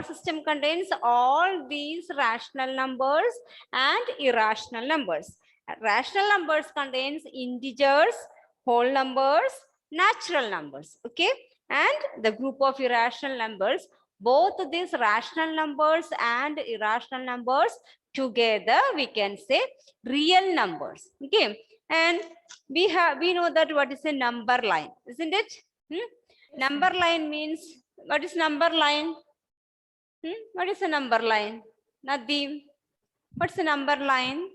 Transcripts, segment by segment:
system contains all these rational numbers and irrational numbers. Rational numbers contains integers, whole numbers, natural numbers. Okay, and the group of irrational numbers, both these rational numbers and irrational numbers together we can say real numbers. Okay, and we know that what is a number line, isn't it? Number line means, what is number line? What is a number line? Nadeem, what's a number line?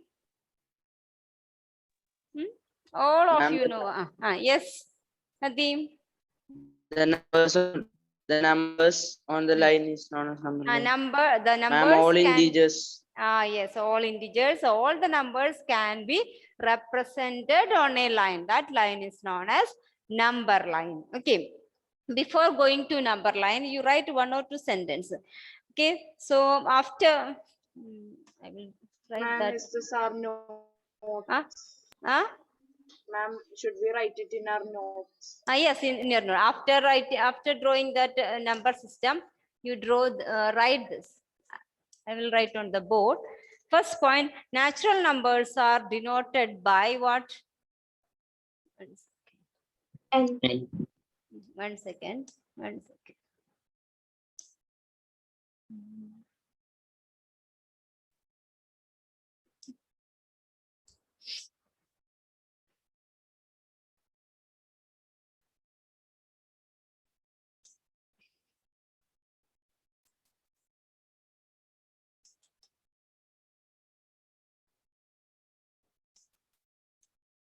All of you know. Yes, Nadeem. The numbers on the line is known as number line. The numbers all can, integers. yes, all integers. All the numbers can be represented on a line. That line is known as number line. Okay. Before going to number line, you write 1 or 2 sentences. Okay. So after, I will write that. Is this our notes? Ma'am, should we write it in our notes? Yes, in your note. After drawing that number system, you write this. I will write on the board. First point, natural numbers are denoted by what? N. One second.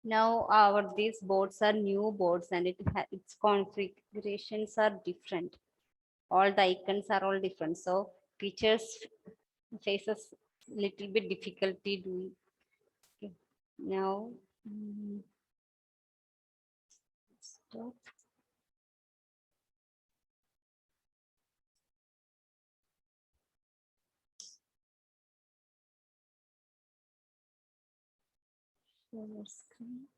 Now these boards are new boards and its configurations are different. All the icons are all different. So teachers faces little bit difficulty doing. Okay. Now stop. Screen.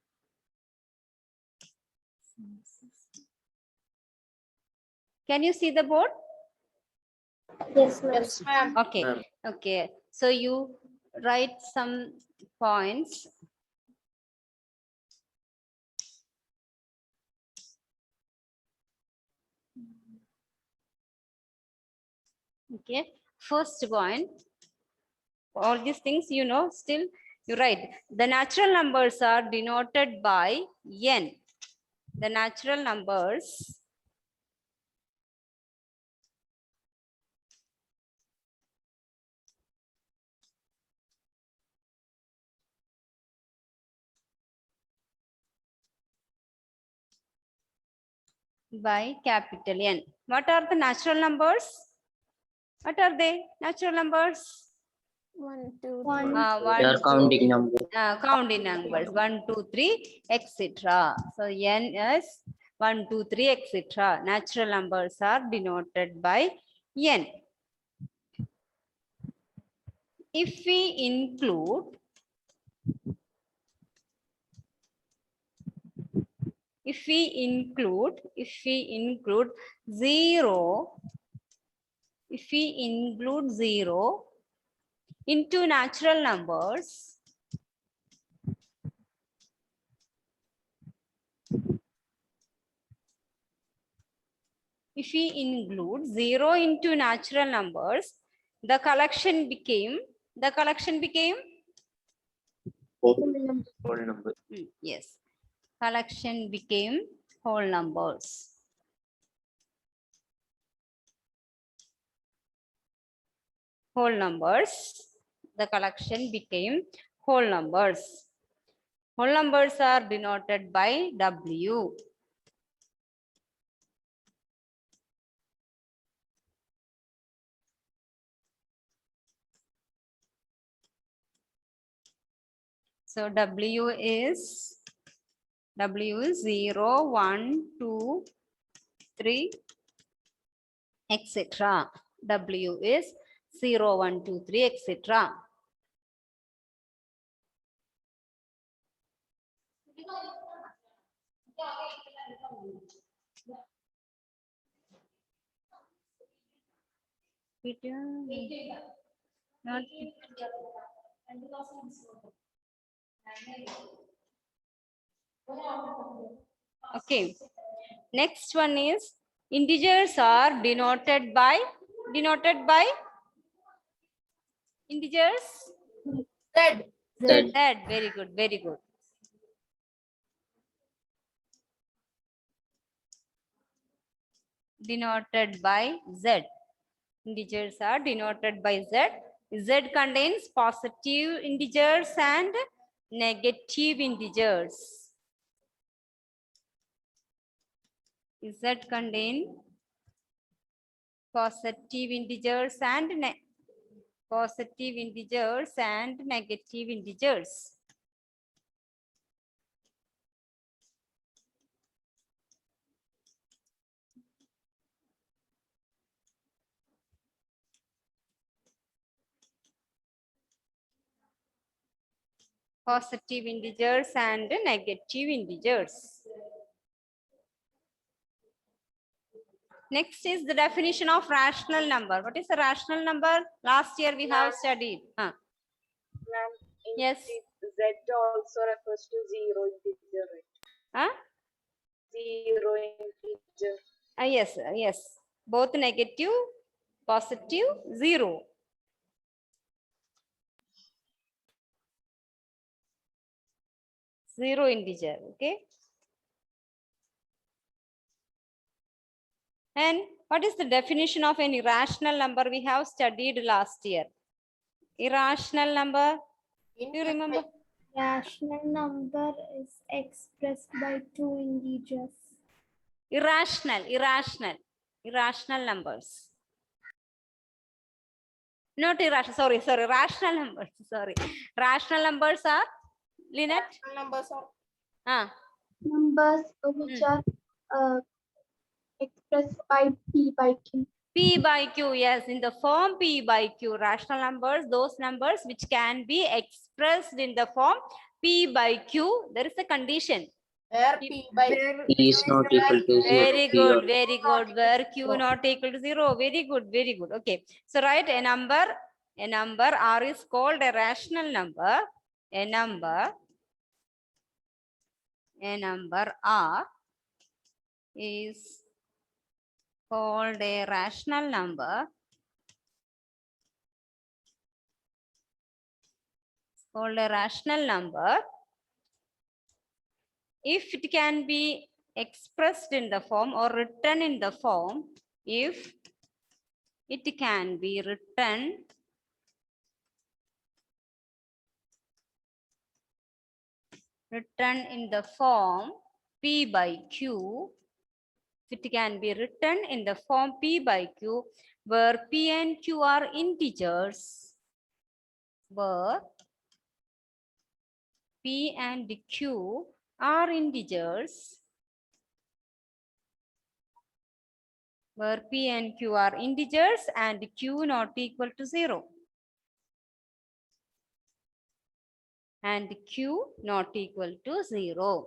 Can you see the board? Yes, ma'am. Okay. Okay. So you write some points. Okay. First point. All these things you know. Still, you write. The natural numbers are denoted by n. The natural numbers by capital N. What are the natural numbers? What are they? Natural numbers? 1, 2, 1, counting numbers. Counting numbers. 1, 2, 3, etc. So N is 1, 2, 3, etc. Natural numbers are denoted by N. If we include zero into natural numbers, the collection became Whole number. Yes, collection became whole numbers. The collection became whole numbers. Whole numbers are denoted by W. So W is 0, 1, 2, 3, etc. W is 0, 1, 2, 3, etc. Not okay. Next one is integers are denoted by integers. Z. Z. Z. Very good. Very good. Denoted by Z. Integers are denoted by Z. Z contains positive integers and negative integers. Z contain positive integers and negative integers. Positive integers and negative integers. Next is the definition of rational number. What is a rational number? Last year we have studied. Ma'am, Yes. Z also refers to zero integer, right? Huh? Zero integer. Yes, yes. Both negative, positive, zero. Zero integer, okay? And what is the definition of an irrational number? We have studied last year. Irrational number, do you remember? Rational number is expressed by two integers. Irrational numbers. Not irrational, sorry, rational numbers, sorry. Rational numbers are, Lynette? Numbers are Numbers which are expressed by P by Q. P by Q, yes, in the form P by Q. Rational numbers, those numbers which can be expressed in the form P by Q. There is a condition. where P by P is not equal to 0. Very P good, or- very good. Where Q not equal to 0. Very good, very good. Okay. So write a number R is called a rational number. A number R is called a rational number. Called a rational number if it can be expressed in the form or written in the form, if it can be written in the form P by Q, if it can be written in the form P by Q, where P and Q are integers, where P and Q are integers, where P and Q are integers and Q not equal to 0. And Q not equal to 0.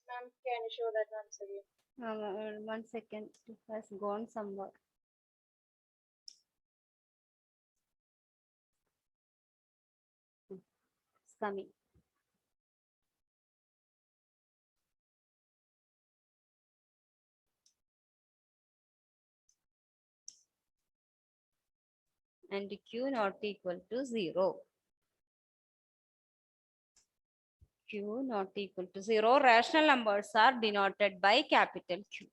Ma'am, can you show that once again? 1 second, it has gone somewhere. It's coming. And Q not equal to 0. Q not equal to 0. Rational numbers are denoted by capital Q.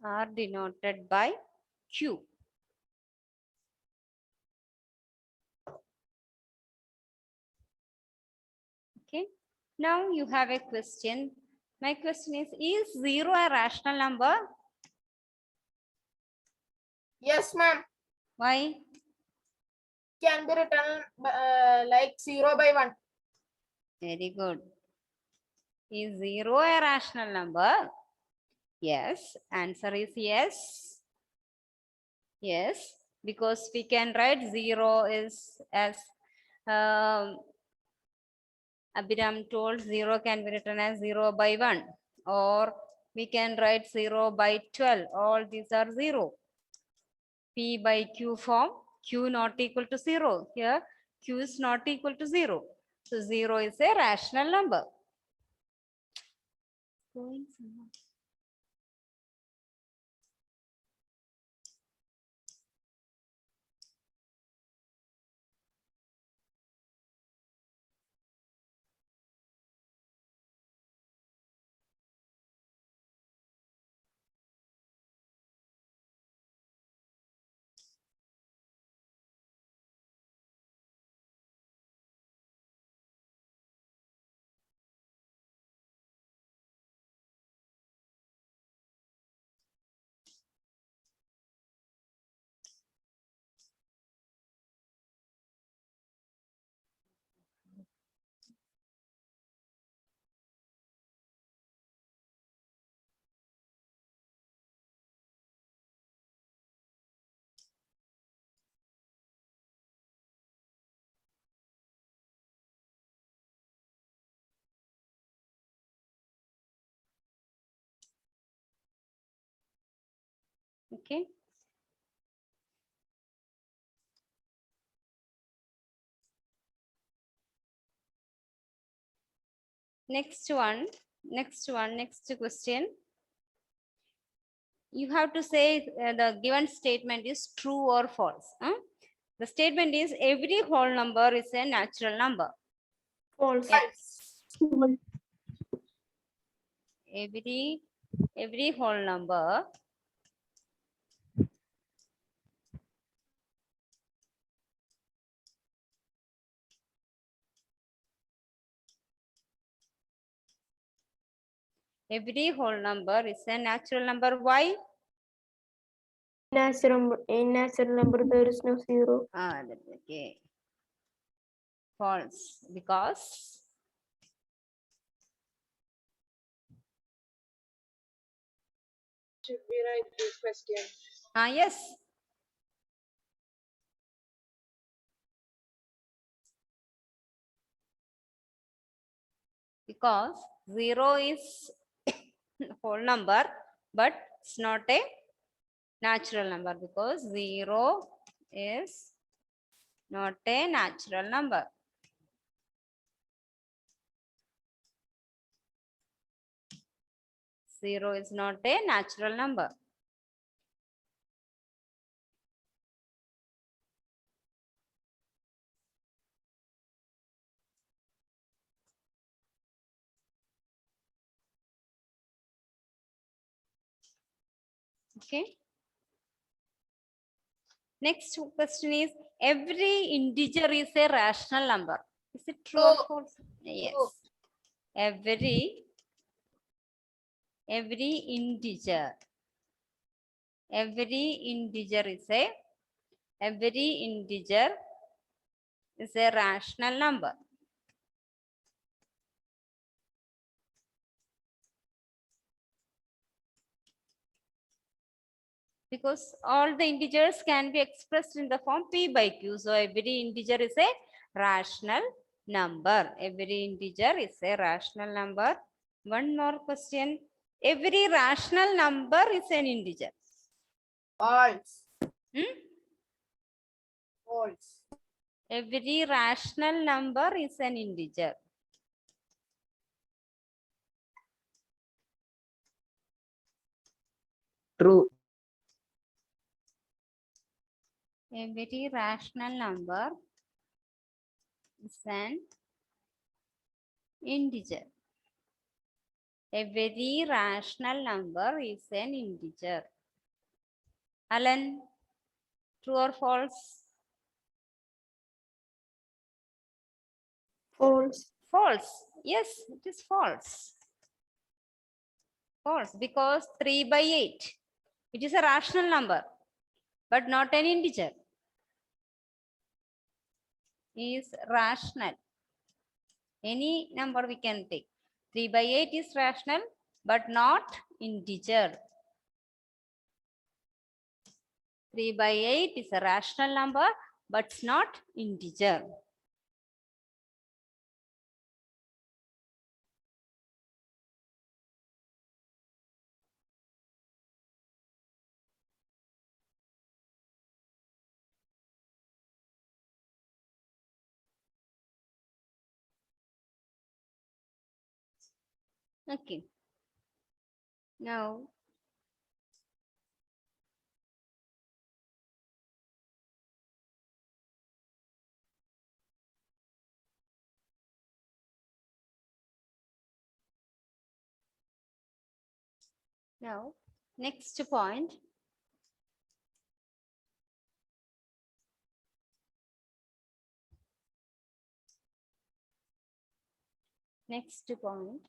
Are denoted by Q. Okay. Now you have a question. My question is 0 a rational number? Yes, ma'am. Why? Can be written like 0 by 1. Very good. Is 0 a rational number? Yes. Answer is yes. Yes. Because we can write 0 is as Abhiram told, 0 can be written as 0 by 1. Or we can write 0 by 12. All these are 0. P by Q form. Q not equal to 0. Here Q is not equal to 0. So 0 is a rational number. Going somewhere. Okay. Next question. You have to say the given statement is true or false. Huh? The statement is every whole number is a natural number. False. Every whole number is a natural number. Why? In natural number, there is no 0. That's okay. False. Because Should we write this question? yes. Because 0 is whole number, but it's not a natural number because 0 is not a natural number. Zero is not a natural number. Okay. Next question is every integer is a rational number. Is it true or false? Yes. Every integer is a rational number. Because all the integers can be expressed in the form P by Q. So every integer is a rational number. Every integer is a rational number. One more question. Every rational number is an integer. False. False. Every rational number is an integer. True. Every rational number is an integer. Every rational number is an integer. Alan, true or false? False. False. Yes, it is false. False, because 3 by 8, it is a rational number, but not an integer. Is rational. Any number we can take. 3 by 8 is rational, but not integer. 3 by 8 is a rational number, but it's not integer. Okay. Now, next point. Next point.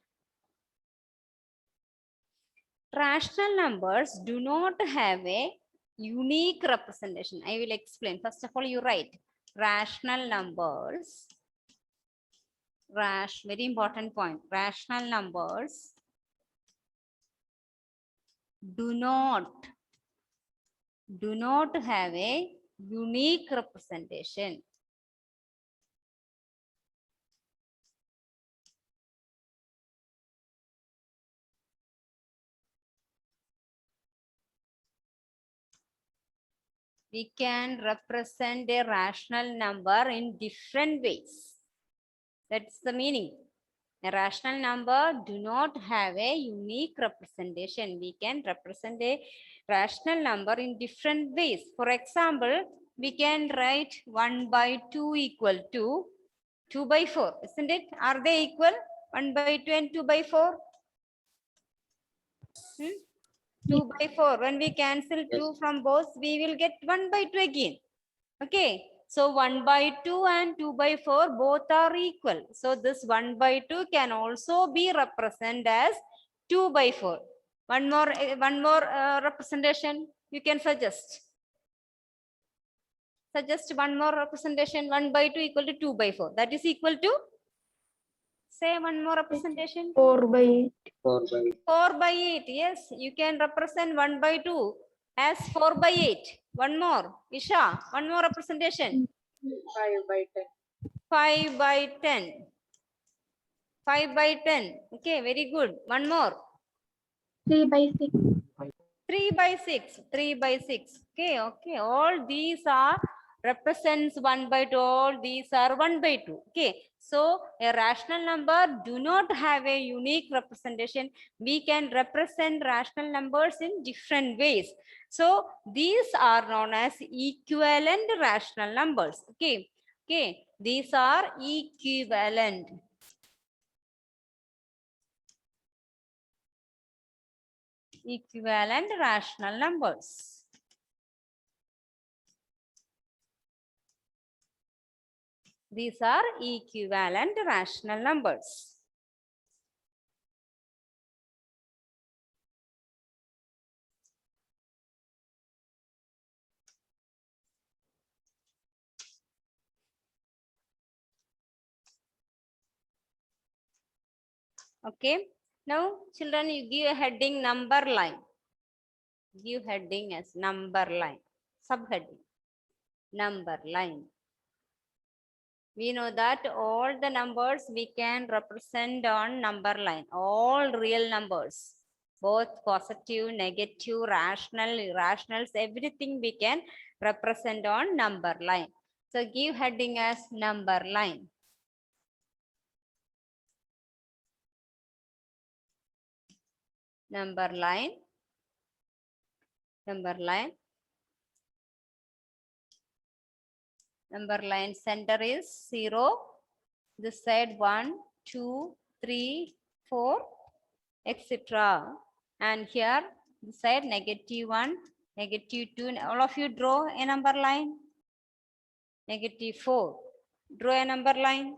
Rational numbers do not have a unique representation. I will explain. First of all, you write rational numbers. Very important point. Rational numbers do not have a unique representation. We can represent a rational number in different ways. That's the meaning. A rational number do not have a unique representation. We can represent a rational number in different ways. For example, we can write 1 by 2 equal to 2 by 4, isn't it? Are they equal? 1 by 2 and 2 by 4? 2 by 4. When we cancel 2 from both, we will get 1 by 2 again. Okay. So 1 by 2 and 2 by 4 both are equal. So this 1 by 2 can also be represented as 2 by 4. One more representation you can suggest. Suggest one more representation. 1 by 2 equal to 2 by 4. That is equal to? Say one more representation. 4 by 8. 4 by 8. Yes, you can represent 1 by 2 as 4 by 8. One more. Isha, one more representation. 5 by 10. 5 by 10. 5 by 10. Okay, very good. One more. 3 by 6. 3 by 6. 3 by 6. Okay, okay. All these are represents 1 by 2. All these are 1 by 2. Okay. So a rational number do not have a unique representation. We can represent rational numbers in different ways. So these are known as equivalent rational numbers. Okay. Okay. These are equivalent. Equivalent rational numbers. These are equivalent rational numbers. Okay. Now, children, you give a heading number line. Give heading as number line. Subheading. Number line. We know that all the numbers we can represent on number line. All real numbers. Both positive, negative, rational, irrationals, everything we can represent on number line. So give heading as number line. Number line. Number line. Number line center is 0. This side 1, 2, 3, 4, etc. And here this side -1, -2. All of you draw a number line. -4. Draw a number line.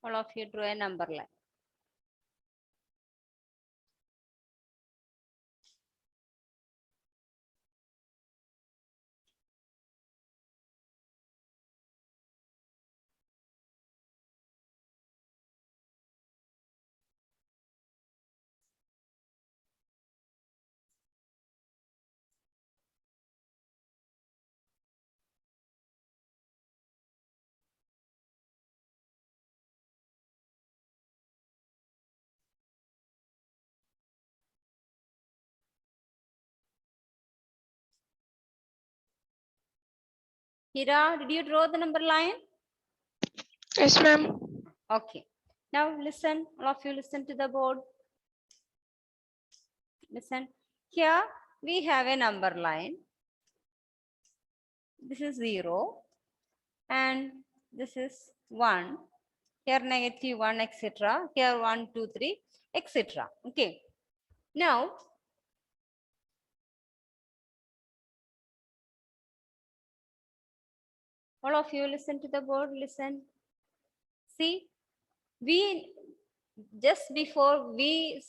All of you draw a number line. Hira, did you draw the number line? Yes, ma'am. Okay. Now listen, all of you listen to the board. Listen. Here we have a number line. This is 0 and this is 1. Here -1, etc. Here 1, 2, 3, etc. Okay. Now, all of you listen to the board. Listen. See, we just before we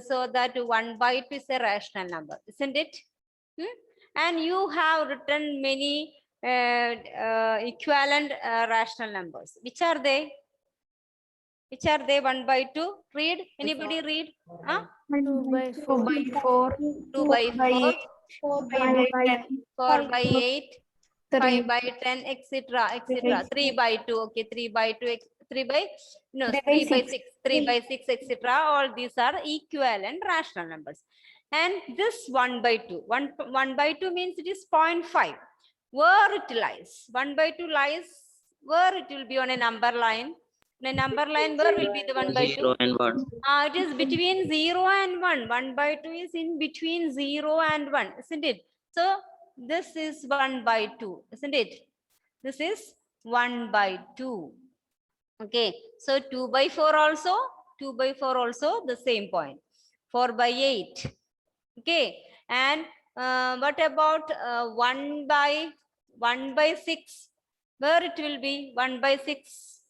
saw that 1 by 2 is a rational number, isn't it? And you have written many equivalent rational numbers. Which are they? Which are they? 1 by 2. Read. Anybody read? Huh? 2 by 4. 2 by 4. 4 by 4 by 8. 5 3. by 10, etc. etc. 3 by 2. Okay. 3 by 2. 3 by no. 3 by 6. 3 by 6, etc. All these are equivalent rational numbers. And this 1 by 2. 1 by 2 means it is 0.5. Where it lies? 1 by 2 lies where it will be on a number line. On a number line, where will be the 1 by 2? 0 and 1. It is between 0 and 1. 1 by 2 is in between 0 and 1, isn't it? So this is 1 by 2, isn't it? This is 1 by 2. Okay, so 2 by 4 also, 2 by 4 also the same point. 4 by 8. Okay, and what about 1 by 6? Where it will be 1 by 6?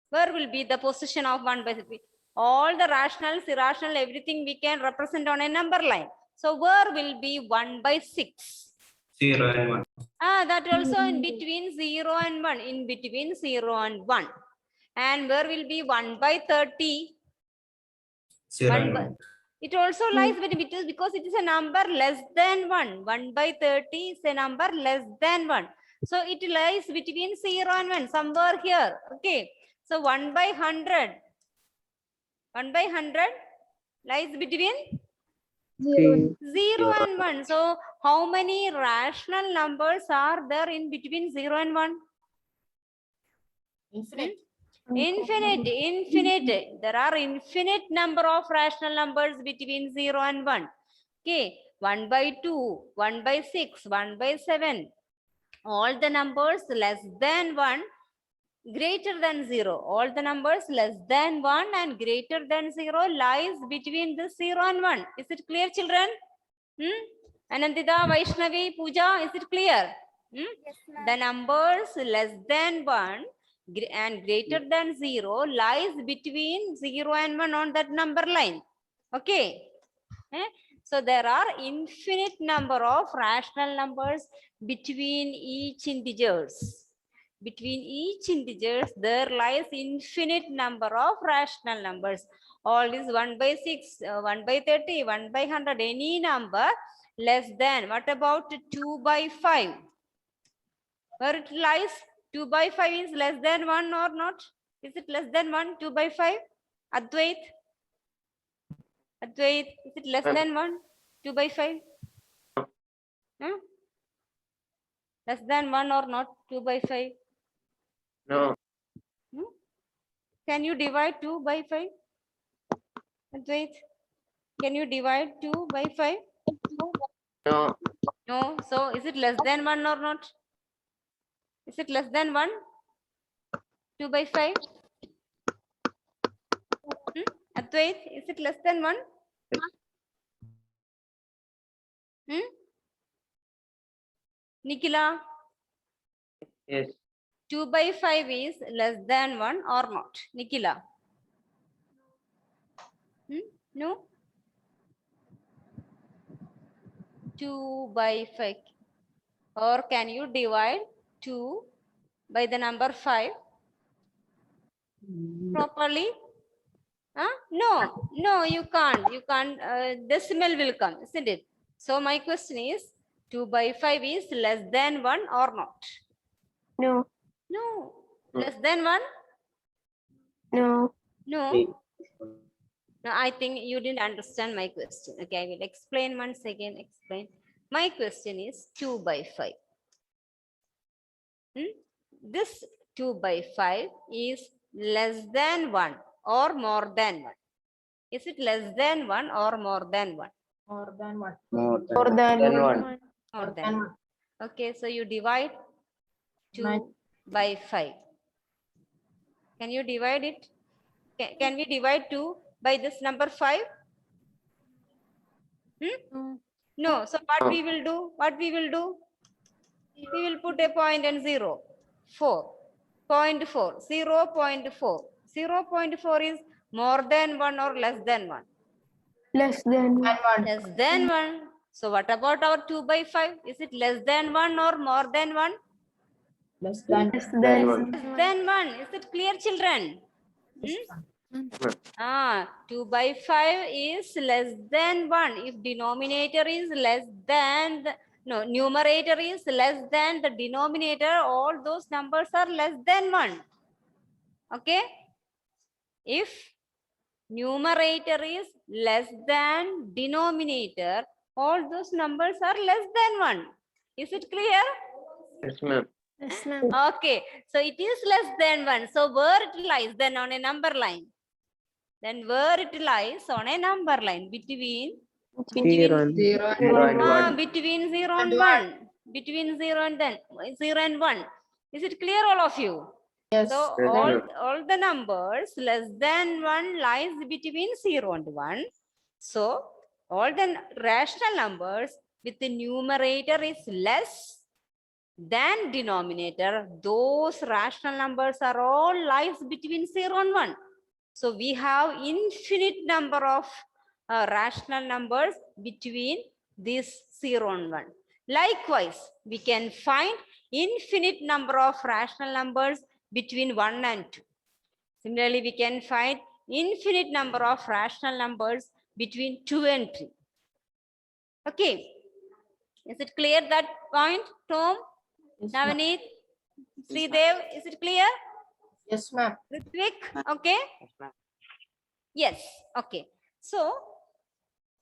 Where will be the position of 1 by 6? All the rationals, irrational, everything we can represent on a number line. So where will be 1 by 6? 0 and 1. That also in between 0 and 1. In between 0 and 1. And where will be 1 by 30? 0 1 and by, 1. it also lies between because it is a number less than 1. 1 by 30 is a number less than 1. So it lies between 0 and 1, somewhere here. Okay. So 1 by 100. 1 by 100 lies between 0 and 1. So how many rational numbers are there in between 0 and 1? Infinite. Infinite. There are infinite number of rational numbers between 0 and 1. Okay. 1 by 2, 1 by 6, 1 by 7. All the numbers less than 1, greater than 0. All the numbers less than 1 and greater than 0 lies between this 0 and 1. Is it clear, children? Anandita, Vaishnavi, Pooja, is it clear? Yes, The numbers less than 1 and greater than 0 lies between 0 and 1 on that number line. Okay. So there are infinite number of rational numbers between each integers. Between each integers, there lies infinite number of rational numbers. All is 1 by 6, 1 by 30, 1 by 100, any number less than. What about 2 by 5? Where it lies? 2 by 5 is less than 1 or not? Is it less than 1, 2 by 5? Advait? Advait, is it less than 1, 2 by 5? Less than 1 or not? 2 by 5. No. Can you divide 2 by 5? Wait. Can you divide 2 by 5? No. No. So is it less than 1 or not? Is it less than 1? 2 by 5? Advait, is it less than 1? Nikhila, Yes. 2 by 5 is less than 1 or not? Nikhila? No? 2 by 5. Or can you divide 2 by the number 5 properly? No, no, you can't. You can't. Decimal will come, isn't it? So my question is, 2 by 5 is less than 1 or not? No. No. Less than 1? No. No. No, I think you didn't understand my question. Okay, I will explain once again. Explain. My question is 2 by 5. This 2 by 5 is less than 1 or more than 1. Is it less than 1 or more than 1? More than 1. More than Then one. one. More than 1. Okay, so you divide 2 by 5. Can you divide it? Can we divide 2 by this number 5? No. So what we will do? What we will do? We will put a point and 0. 4.4. 0.4. 0.4 is more than 1 or less than 1? Less than one. Less than 1. So what about our 2 by 5? Is it less than 1 or more than 1? Less than Less than one. one. Less than 1. Is it clear, children? 2 by 5 is less than 1. If denominator is less than the, no, numerator is less than the denominator, all those numbers are less than 1. Okay? If numerator is less than denominator, all those numbers are less than 1. Is it clear? Yes, ma'am. Yes, ma'am. Okay, so it is less than 1. So where it lies? Then on a number line. Then where it lies? On a number line between 0 and 1. between 0 and 1. Between 0 and 0 and 1. Is it clear, all of you? Yes. So Yes, all, ma'am. all the numbers less than 1 lies between 0 and 1. So all the rational numbers with the numerator is less than denominator, those rational numbers are all lies between 0 and 1. So we have infinite number of rational numbers between this 0 and 1. Likewise, we can find infinite number of rational numbers between 1 and 2. Similarly, we can find infinite number of rational numbers between 2 and 3. Okay. Is it clear, that point, Tom? Yes, ma'am. Navneet? Sridev, is it clear? Yes, ma'am. Ritvik, okay? Yes, okay. So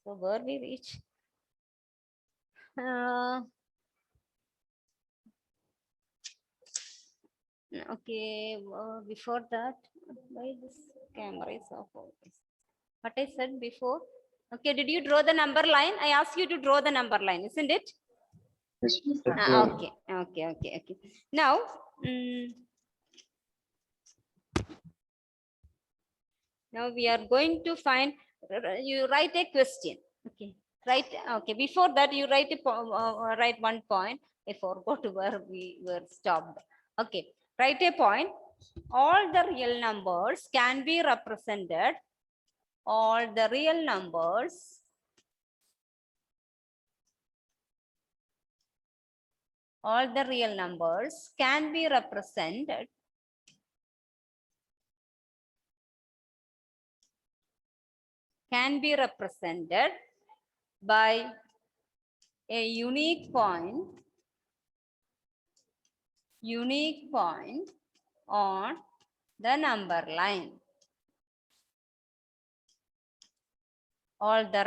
where we reach? Okay, before that, why this camera is off always? What I said before? Okay, did you draw the number line? I asked you to draw the number line, isn't it? Yes, ma'am. Okay. Now, now we are going to find, you write a question. Okay, right. Okay, before that you write write one point. I forgot where we were stopped. Okay, write a point. All the real numbers can be represented. All the real numbers can be represented by a unique point on the number line. All the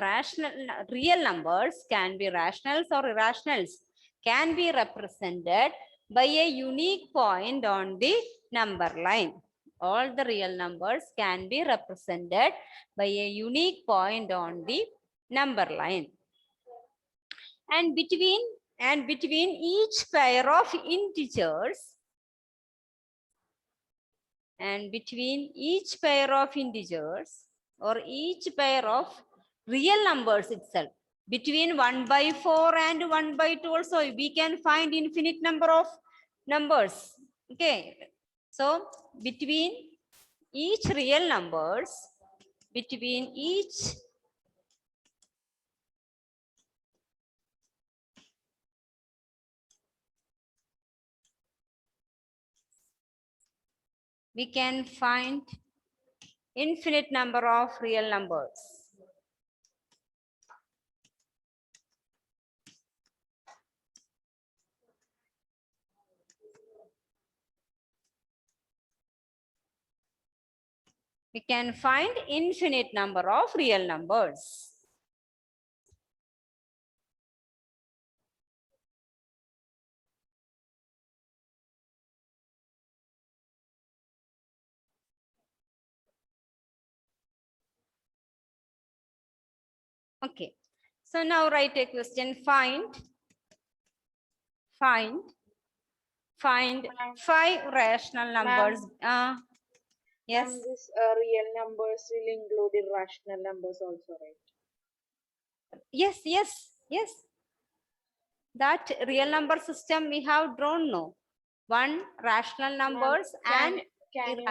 real numbers can be rationals or irrationals, can be represented by a unique point on the number line. All the real numbers can be represented by a unique point on the number line. And between each pair of integers, or each pair of real numbers itself, between 1/4 and 1/2 also we can find infinite number of numbers. Okay, so between each real numbers, we can find infinite number of real numbers. We can find infinite number of real numbers. Okay, so now write a question. Find 5 rational numbers. Yes. And this real numbers will include irrational numbers also, right? Yes. That real number system we have drawn now. 1 rational numbers and Can you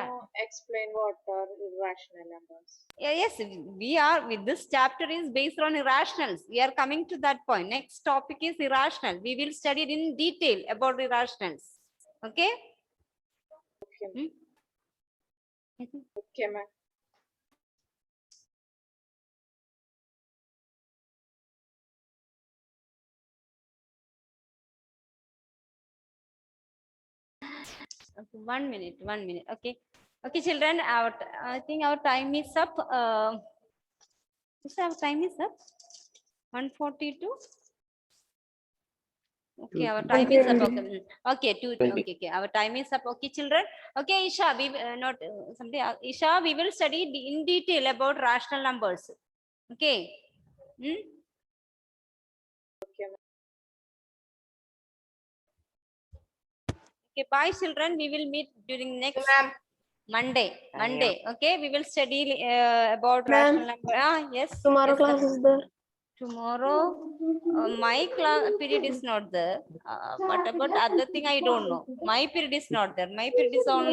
explain what are irrational numbers? yes, we are with this chapter is based on irrationals. We are coming to that point. Next topic is irrational. We will study in detail about irrationals. Okay. Okay. Okay, ma'am. Okay, 1 minute. Okay, children. I think our time is up. Our time is up. 1:42. Okay, our time is up. Okay, okay. Our time is up. Okay, children. Okay, Isha, we not somebody. Isha, we will study in detail about rational numbers. Okay. Okay, bye, children. We will meet during next Monday. Okay, we will study about rational number. Yes. Tomorrow yes, class is there. Tomorrow, my class period is not there. What about other thing? I don't know. My period is not there. My period is only